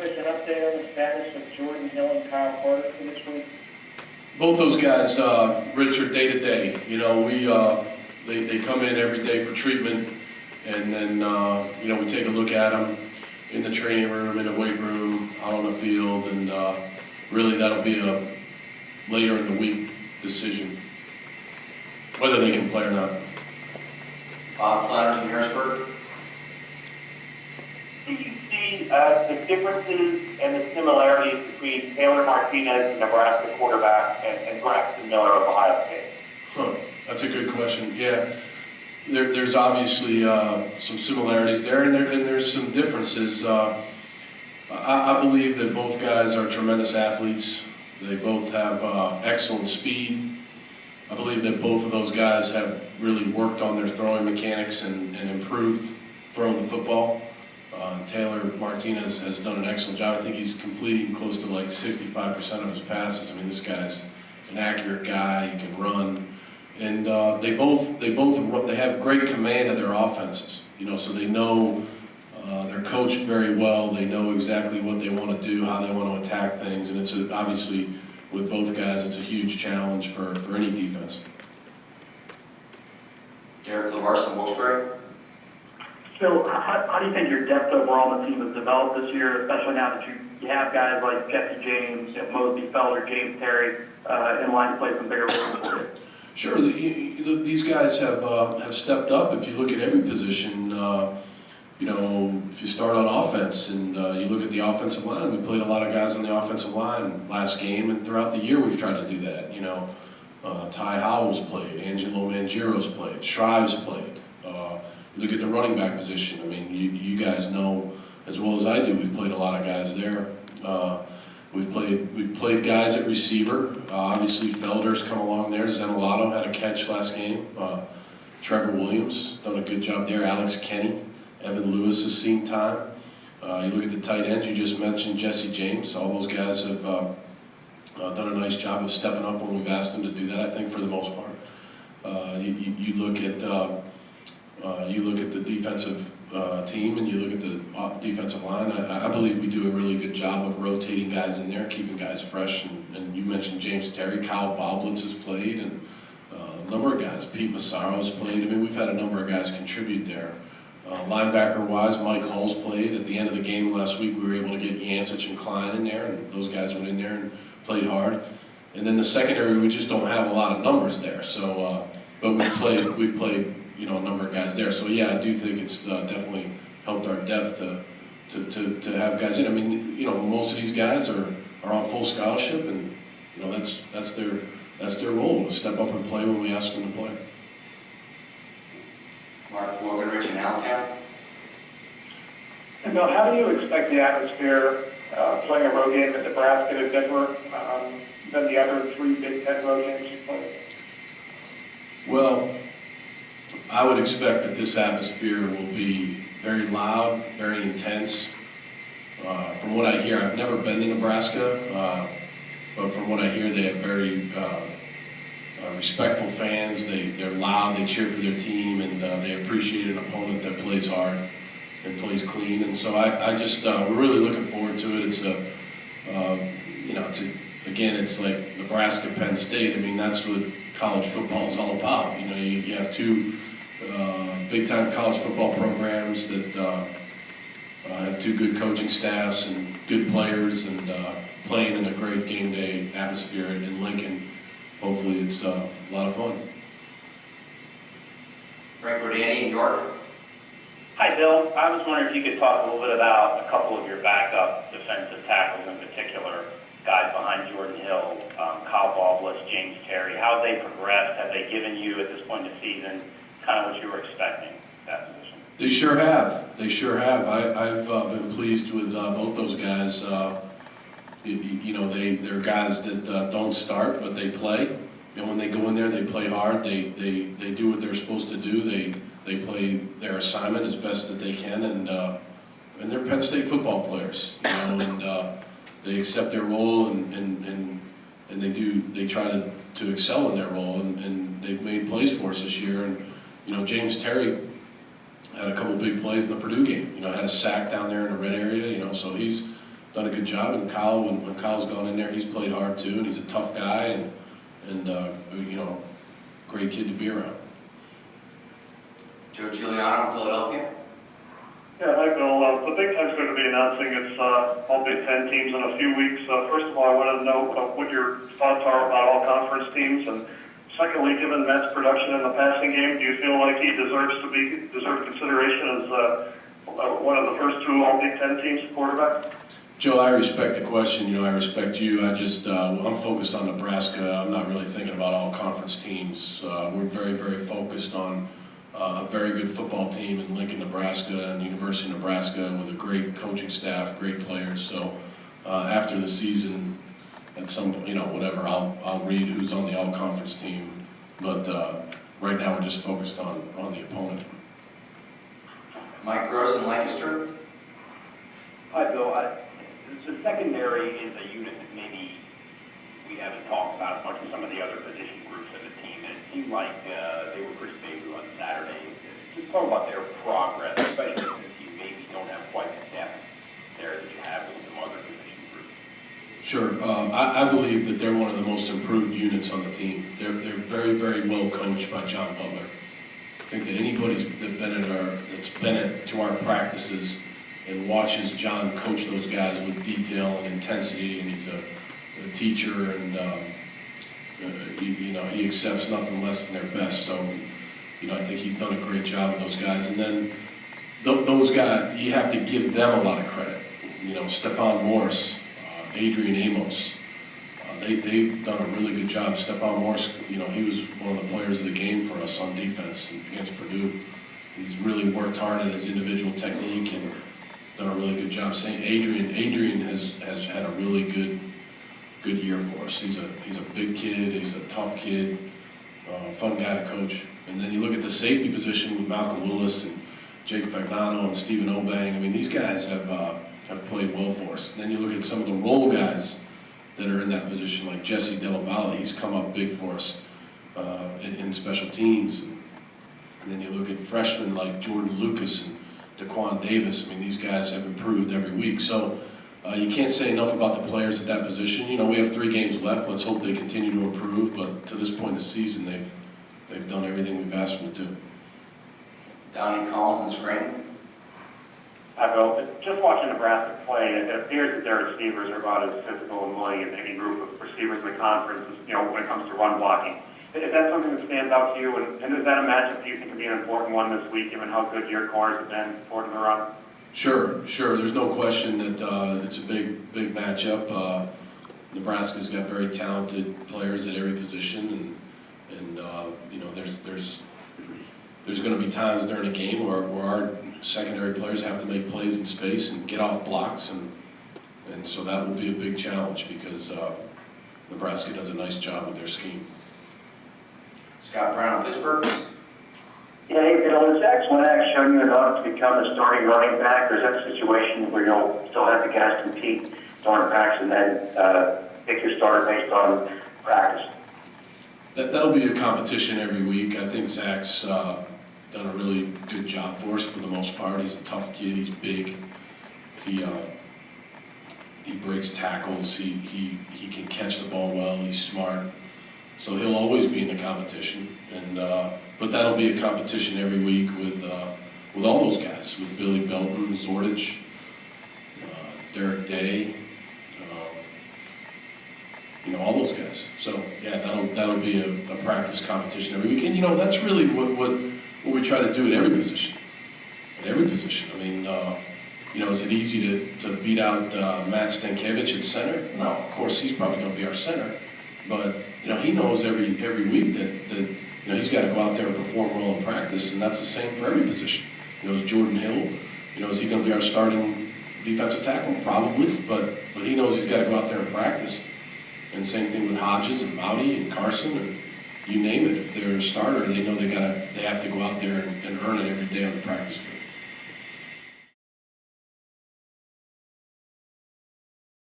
give us an update on the status of Jordan Hill and Kyle Carter for this week? Both those guys, Rich, are day to day. You know, they come in every day for treatment, and then we take a look at them in the training room, in the weight room, out on the field, and really that'll be a later in the week decision whether they can play or not. Bob Flanders from Harrisburg. Do you see the differences and the similarities between Taylor Martinez, the Nebraska quarterback, and Braxton Miller of Ohio State? That's a good question. Yeah, there's obviously some similarities there, and there's some differences. I believe that both guys are tremendous athletes. They both have excellent speed. I believe that both of those guys have really worked on their throwing mechanics and improved throwing the football. Taylor Martinez has done an excellent job. I think he's completing close to like 65% of his passes. I mean, this guy's an accurate guy. He can run, and they have great command of their offenses. You know, so they know they're coached very well. They know exactly what they want to do, how they want to attack things, and it's obviously with both guys, it's a huge challenge for any defense. Derek LaVarse from Wilkes-Barre. So how do you think your depth overall on the team has developed this year, especially now that you have guys like Jesse James, Mosby Felder, James Terry in line to play some bigger roles for you? Sure, these guys have stepped up. If you look at every position, if you start on offense and you look at the offensive line, we played a lot of guys on the offensive line last game, and throughout the year we've tried to do that. You know, Ty Howell's played, Angelo Mangiro's played, Shrives played. You look at the running back position. I mean, you guys know as well as I do. We've played a lot of guys there. We've played guys at receiver. Obviously, Felder's come along there. Zenolato had a catch last game. Trevor Williams done a good job there. Alex Kenny, Evan Lewis has seen time. You look at the tight ends. You just mentioned Jesse James. All those guys have done a nice job of stepping up when we've asked them to do that. I think for the most part. You look at the defensive team, and you look at the defensive line. I believe we do a really good job of rotating guys in there, keeping guys fresh. And you mentioned James Terry, Kyle Boblitz has played, and a number of guys. Pete Massaro's played. I mean, we've had a number of guys contribute there. Linebacker-wise, Mike Hull's played. At the end of the game last week, we were able to get Yancich and Klein in there, and those guys went in there and played hard. And then the secondary, we just don't have a lot of numbers there. So, but we've played. A number of guys there. So yeah, I do think it's definitely helped our depth to have guys in. I mean, most of these guys are on full scholarship, and that's their role to step up and play when we ask them to play. Mark Morganrich in Allentown. And Bill, how do you expect the atmosphere playing a road game at Nebraska to differ than the other 3 Big Ten road games you played? Well, I would expect that this atmosphere will be very loud, very intense. From what I hear, I've never been to Nebraska, but from what I hear, they have very respectful fans. They're loud, they cheer for their team, and they appreciate an opponent that plays hard and plays clean. And so we're really looking forward to it. It's like Nebraska, Penn State. I mean, that's what college football is all about. You have 2 big-time college football programs that have 2 good coaching staffs and good players, and playing in a great game day atmosphere in Lincoln. Hopefully it's a lot of fun. Frank Rodani in York. Hi, Bill. I was wondering if you could talk a little bit about a couple of your backup defensive tackles in particular, guys behind Jordan Hill, Kyle Boblitz, James Terry. How have they progressed? Have they given you, at this point in the season, kind of what you were expecting that position? They sure have. I've been pleased with both those guys. They're guys that don't start, but they play. And when they go in there, they play hard. They do what they're supposed to do. They play their assignment as best that they can, and they're Penn State football players. And they accept their role, and they try to excel in their role, and they've made plays for us this year. And James Terry had a couple big plays in the Purdue game. Had a sack down there in the red area. So he's done a good job. And Kyle, when Kyle's gone in there, he's played hard too, and he's a tough guy, and you know, great kid to be around. Joe Giuliano, Philadelphia. Yeah, hi Bill. The Big Ten's going to be announcing its all Big Ten teams in a few weeks. First of all, I want to know what your thoughts are about all conference teams, and secondly, given Matt's production in the passing game, do you feel like he deserves consideration as one of the first two all Big Ten teams quarterback? Joe, I respect the question. You know, I respect you. I just, I'm focused on Nebraska. I'm not really thinking about all conference teams. We're very, very focused on a very good football team in Lincoln, Nebraska, and the University of Nebraska with a great coaching staff, great players. So after the season, at some, you know, whatever, I'll read who's on the all-conference team. But right now, we're just focused on the opponent. Mike Gross in Lancaster. Hi, Bill. The secondary is a unit that maybe we haven't talked about as much as some of the other position groups of the team. And it seemed like they were pretty big on Saturday. Just talk about their progress, especially since you maybe don't have quite the depth there that you have with some other position groups. Sure. I believe that they're one of the most improved units on the team. They're very, very well coached by John Butler. I think that anybody's that's been to our practices and watches John coach those guys with detail and intensity, and he's a teacher, and you know, he accepts nothing less than their best. So, you know, I think he's done a great job with those guys. And then those guys, you have to give them a lot of credit. You know, Stephon Morris, Adrian Amos, they've done a really good job. Stephon Morris, you know, he was one of the players of the game for us on defense against Purdue. He's really worked hard at his individual technique and done a really good job. Adrian has had a really good year for us. He's a big kid. He's a tough kid, fun guy to coach. And then you look at the safety position with Malcolm Willis and Jake Fagnano and Stephen Obang. I mean, these guys have played well for us. And then you look at some of the role guys that are in that position, like Jesse Della Valle. He's come up big for us in special teams. And then you look at freshmen like Jordan Lucas and Daquan Davis. I mean, these guys have improved every week. So you can't say enough about the players at that position. You know, we have 3 games left. Let's hope they continue to improve. But to this point in the season, they've done everything we've asked them to do. Donnie Collins in Scranton. Hi, Bill. Just watching Nebraska play, it appears that their receivers are about as physical and willing as any group of receivers in the conference, you know, when it comes to run blocking. Is that something that stands out to you? And is that a matchup you think could be an important one this week, given how good your corners have been supporting the run? Sure. There's no question that it's a big matchup. Nebraska's got very talented players at every position, and you know, there's going to be times during a game where our secondary players have to make plays in space and get off blocks, and so that will be a big challenge because Nebraska does a nice job with their scheme. Scott Brown, Pittsburgh. Yeah, hey Bill, is Zach Swinack showing you enough to become a starting running back, or is that a situation where you'll still have the guys compete during practice and then pick your starter based on practice? That'll be a competition every week. I think Zach's done a really good job for us for the most part. He's a tough kid. He's big. He breaks tackles. He can catch the ball well. He's smart. So he'll always be in the competition. And but that'll be a competition every week with all those guys, with Billy Belton, Zordich, Derek Day. You know, all those guys. So yeah, that'll be a practice competition every week. And you know, that's really what we try to do at every position. At every position. I mean, you know, is it easy to beat out Matt Stankiewicz at center? No, of course he's probably going to be our center. But you know, he knows every week that you know, he's got to go out there and perform well in practice, and that's the same for every position. He knows Jordan Hill. You know, is he going to be our starting defensive tackle? Probably, but he knows he's got to go out there and practice. And same thing with Hodges and Mowdy and Carson, and you name it. If they're a starter, they know they have to go out there and earn it every day on the practice field.